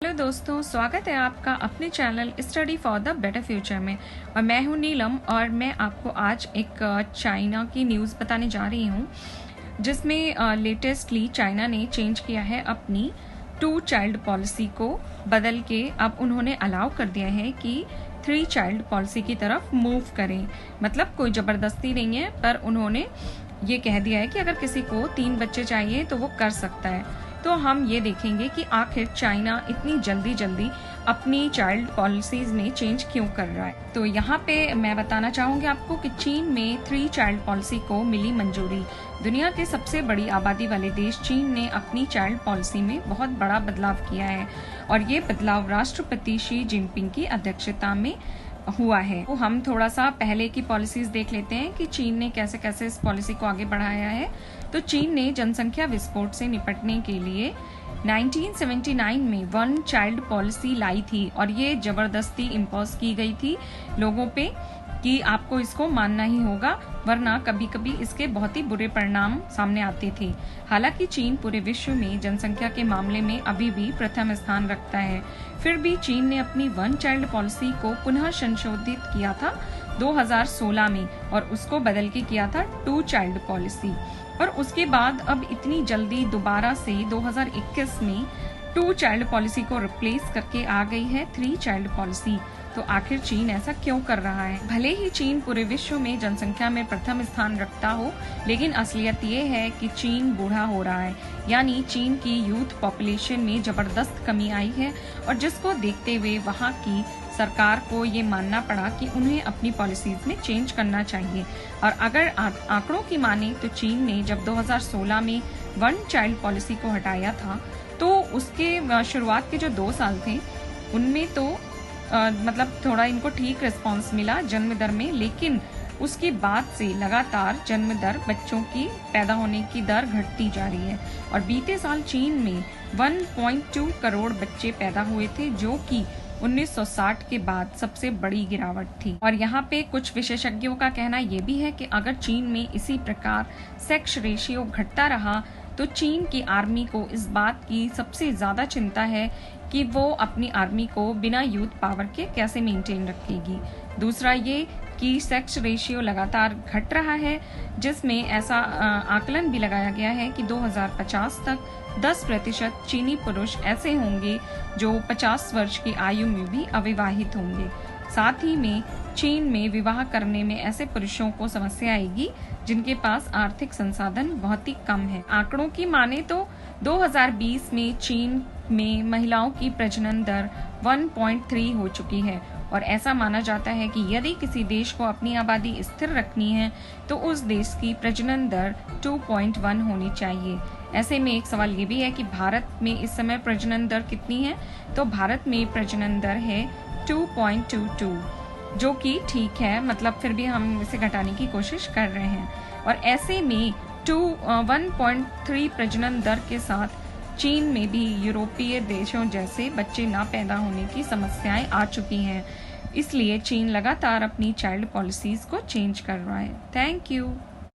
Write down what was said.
Hello दोस्तों, स्वागत है आपका अपने channel study for the better future में। और मैं हूं नीलम और मैं आपको आज एक चाइना की न्यूज़ बताने जा रही हूं, जिसमें लेटेस्टली चाइना ने चेंज किया है अपनी 2 चाइल्ड पॉलिसी को बदल के अब उन्होंने अलाउ कर दिया है कि 3 चाइल्ड पॉलिसी की तरफ मूव करें। मतलब कोई ज़बरदस्ती नहीं है, पर उन्होंने ये कह दिया है कि अगर किसी को 3 बच्चे चाहिए तो वो कर सकता है। तो हम ये देखेंगे कि आखिर चाइना इतनी जल्दी अपनी चाइल्ड पॉलिसीज में चेंज क्यों कर रहा है। तो यहाँ पे मैं बताना चाहूँगी आपको कि चीन में 3 चाइल्ड पॉलिसी को मिली मंजूरी। दुनिया के सबसे बड़ी आबादी वाले देश चीन ने अपनी चाइल्ड पॉलिसी में बहुत बड़ा बदलाव किया है और ये बदलाव राष्ट्रपति शी जिनपिंग की अध्यक्षता में हुआ है। तो हम थोड़ा सा पहले की पॉलिसीज देख लेते हैं कि चीन ने कैसे कैसे इस पॉलिसी को आगे बढ़ाया है। तो चीन ने जनसंख्या विस्फोट से निपटने के लिए 1979 में 1 चाइल्ड पॉलिसी लाई थी और ये जबरदस्ती इम्पोज की गई थी लोगों पे कि आपको इसको मानना ही होगा, वरना कभी कभी इसके बहुत ही बुरे परिणाम सामने आते थे। हालांकि चीन पूरे विश्व में जनसंख्या के मामले में अभी भी प्रथम स्थान रखता है, फिर भी चीन ने अपनी 1 चाइल्ड पॉलिसी को पुनः संशोधित किया था 2016 में और उसको बदल के किया था 2 चाइल्ड पॉलिसी। और उसके बाद अब इतनी जल्दी दोबारा से 2021 में 2 चाइल्ड पॉलिसी को रिप्लेस करके आ गई है 3 चाइल्ड पॉलिसी। तो आखिर चीन ऐसा क्यों कर रहा है? भले ही चीन पूरे विश्व में जनसंख्या में प्रथम स्थान रखता हो, लेकिन असलियत ये है कि चीन बूढ़ा हो रहा है, यानी चीन की यूथ पॉपुलेशन में जबरदस्त कमी आई है और जिसको देखते हुए वहाँ की सरकार को ये मानना पड़ा कि उन्हें अपनी पॉलिसीज में चेंज करना चाहिए। और अगर आंकड़ों की माने तो चीन ने जब 2016 में 1 चाइल्ड पॉलिसी को हटाया था, तो उसके शुरुआत के जो 2 साल थे उनमें तो मतलब थोड़ा इनको ठीक रिस्पांस मिला जन्म दर में, लेकिन उसके बाद से लगातार जन्म दर, बच्चों की पैदा होने की दर घटती जा रही है और बीते साल चीन में 1.2 करोड़ बच्चे पैदा हुए थे, जो कि 1960 के बाद सबसे बड़ी गिरावट थी। और यहाँ पे कुछ विशेषज्ञों का कहना ये भी है कि अगर चीन में इसी प्रकार सेक्स रेशियो घटता रहा तो चीन की आर्मी को इस बात की सबसे ज्यादा चिंता है कि वो अपनी आर्मी को बिना यूथ पावर के कैसे मेंटेन रखेगी। दूसरा ये कि सेक्स रेशियो लगातार घट रहा है, जिसमें ऐसा आकलन भी लगाया गया है कि 2050 तक 10% चीनी पुरुष ऐसे होंगे जो 50 वर्ष की आयु में भी अविवाहित होंगे। साथ ही में चीन में विवाह करने में ऐसे पुरुषों को समस्या आएगी जिनके पास आर्थिक संसाधन बहुत ही कम है। आंकड़ों की माने तो 2020 में चीन में महिलाओं की प्रजनन दर 1.3 हो चुकी है और ऐसा माना जाता है कि यदि किसी देश को अपनी आबादी स्थिर रखनी है तो उस देश की प्रजनन दर 2.1 होनी चाहिए। ऐसे में एक सवाल ये भी है कि भारत में इस समय प्रजनन दर कितनी है? तो भारत में प्रजनन दर है 2.22, जो कि ठीक है, मतलब फिर भी हम इसे घटाने की कोशिश कर रहे हैं। और ऐसे में 1.3 प्रजनन दर के साथ चीन में भी यूरोपीय देशों जैसे बच्चे ना पैदा होने की समस्याएं आ चुकी हैं। इसलिए चीन लगातार अपनी चाइल्ड पॉलिसीज को चेंज कर रहा है। Thank you.